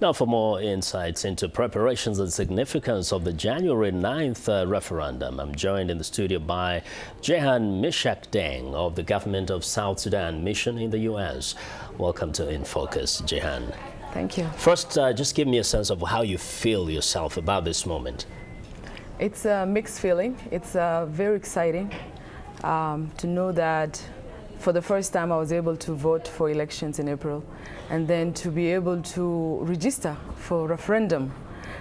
Now for more insights into preparations and significance of the January 9th referendum, I'm joined in the studio by Jehan Mechak Deng of the Government of South Sudan Mission in the U.S. Welcome to In Focus, Jehan. Thank you. First, just give me a sense of how you feel yourself about this moment. It's a mixed feeling. It's very exciting to know that for the first time I was able to vote for elections in April, and then to be able to register for referendum.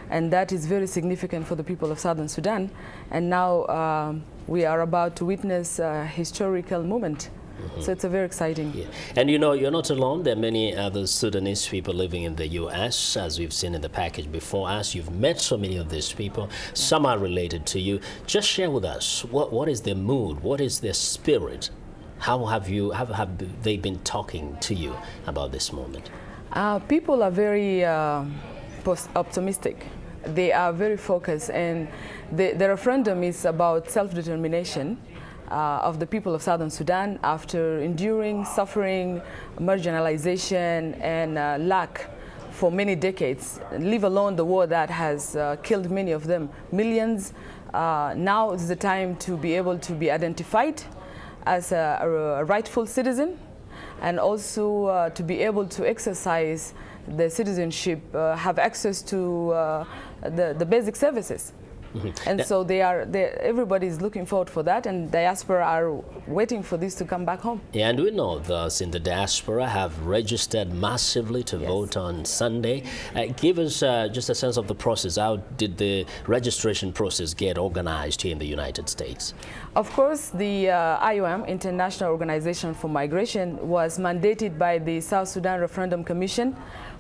And that is very significant for the people of Southern Sudan. And now we are about to witness a historical moment. So it's a very exciting. Yeah. And you know, you're not alone. There are many other Sudanese people living in the U.S., as we've seen in the package before us. You've met so many of these people. Some are related to you. Just share with us, what is their mood? What is their spirit? How have they been talking to you about this moment? People are very optimistic. They are very focused, and the referendum is about self-determination of the people of Southern Sudan after enduring suffering, marginalization, and lack for many decades, leave alone the war that has killed many of them, millions. Now is the time to be able to be identified as a rightful citizen, and also to be able to exercise the citizenship, have access to the basic services. And so everybody is looking forward for that, and diaspora are waiting for this to come back home. Yeah, and we know those in the diaspora have registered massively to vote on Sunday. Give us just a sense of the process. How did the registration process get organized here in the United States? Of course, the IOM, International Organization for Migration, was mandated by the South Sudan Referendum Commission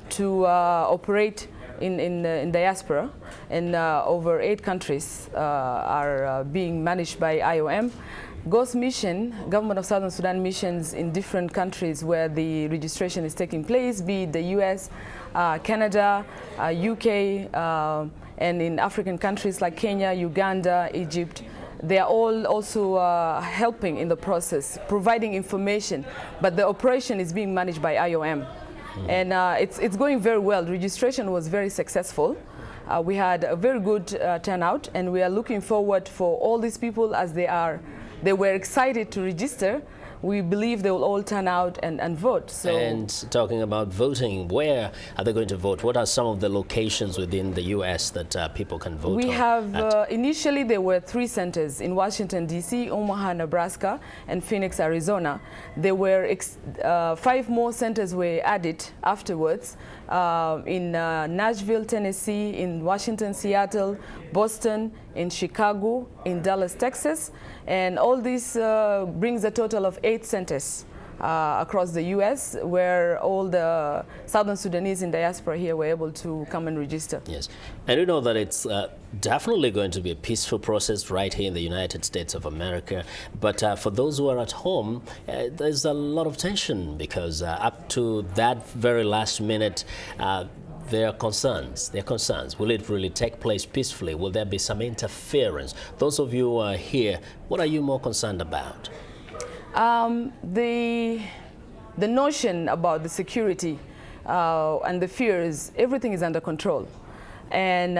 to operate in diaspora, and over 8 countries are being managed by IOM. GOS mission, Government of Southern Sudan missions in different countries where the registration is taking place, be it the US, Canada, UK, and in African countries like Kenya, Uganda, Egypt. They are all also helping in the process, providing information, but the operation is being managed by IOM. And it's going very well. Registration was very successful. We had a very good turnout, and we are looking forward for all these people as they were excited to register. We believe they will all turn out and vote. So. And talking about voting, where are they going to vote? What are some of the locations within the U.S. that people can vote We on? have, initially there were 3 centers in Washington, D.C., Omaha, Nebraska, and Phoenix, Arizona. There were 5 more centers were added afterwards in Nashville, Tennessee, in Washington, Seattle, Boston, in Chicago, in Dallas, Texas, and all this brings a total of 8 centers across the U.S. where all the Southern Sudanese in diaspora here were able to come and register. Yes, and you know that it's definitely going to be a peaceful process right here in the United States of America. But for those who are at home, there's a lot of tension because up to that very last minute, there are concerns. Will it really take place peacefully? Will there be some interference? Those of you who are here, what are you more concerned about? The notion about the security and the fears, everything is under control. And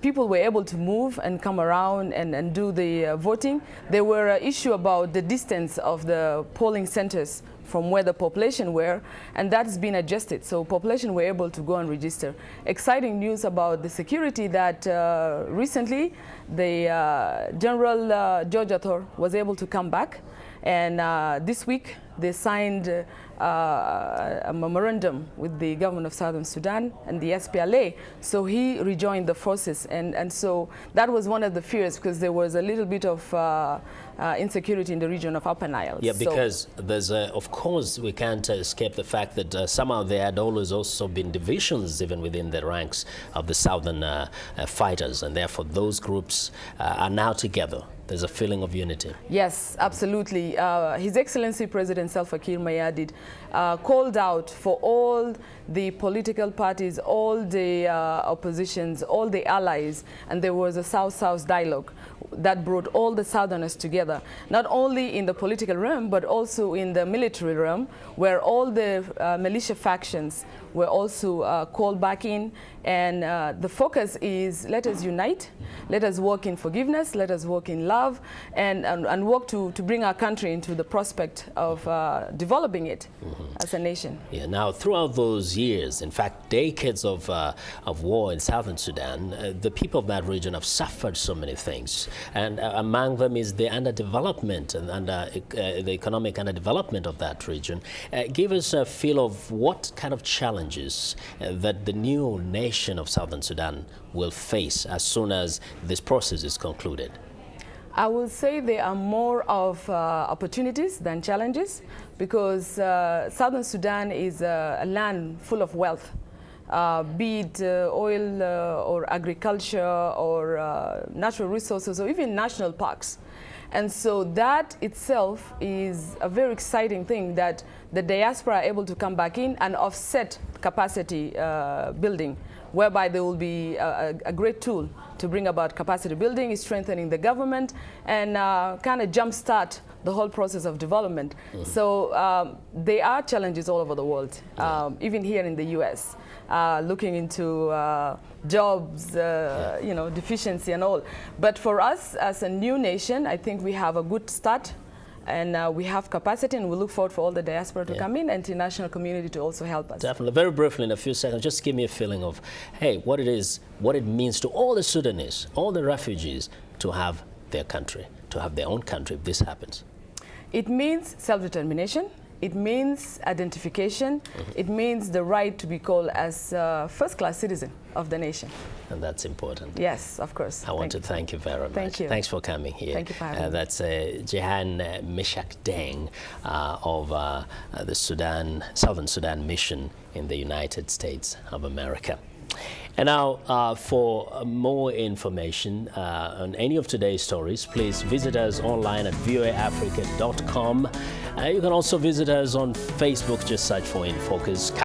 people were able to move and come around and do the voting. There were an issue about the distance of the polling centers from where the population were, and that's been adjusted. So population were able to go and register. Exciting news about the security that recently the General George Athor was able to come back, and this week they signed a memorandum with the government of Southern Sudan and the SPLA. So he rejoined the forces, and so that was one of the fears, because there was a little bit of insecurity in the region of Upper Nile. Yeah, because there's, of course, we can't escape the fact that somehow there had always also been divisions even within the ranks of the southern fighters, and therefore those groups are now together. There's a feeling of unity. Yes, absolutely. His Excellency President Salva Kiir Mayardit called out for all the political parties, all the oppositions, all the allies, and there was a South-South dialogue. that brought all the Southerners together, not only in the political realm, but also in the military realm, where all the militia factions were also called back in. And the focus is, let us unite, let us work in forgiveness, let us work in love, and work to bring our country into the prospect of developing it as a nation. Yeah. Now, throughout those years, in fact, decades of war in southern Sudan, the people of that region have suffered so many things. And among them is the underdevelopment and the economic underdevelopment of that region. Give us a feel of what kind of challenges that the new nation of Southern Sudan will face as soon as this process is concluded. I would say there are more of opportunities than challenges, because Southern Sudan is a land full of wealth, be it oil or agriculture or natural resources or even national parks. And so that itself is a very exciting thing, that the diaspora are able to come back in and offset capacity building, whereby there will be a great tool to bring about capacity building, strengthening the government, and kind of jumpstart the whole process of development. So there are challenges all over the world, even here in the US, looking into jobs, you know, deficiency and all. But for us as a new nation, I think we have a good start. And we have capacity, and we look forward for all the diaspora to come in and the international community to also help us. Definitely. Very briefly, in a few seconds, just give me a feeling of, hey, what it means to all the Sudanese, all the refugees, to have their country, to have their own country if this happens. It means self-determination. It means identification. It means the right to be called as a first-class citizen of the nation. And that's important. Yes, of course. I want to thank you very much. Thank you. Thanks for coming here. Thank you for having me. That's Jehan Mechak Deng of the Southern Sudan Mission in the United States of America. And now, for more information on any of today's stories, please visit us online at voaafrica.com. You can also visit us on Facebook, just search for In Focus.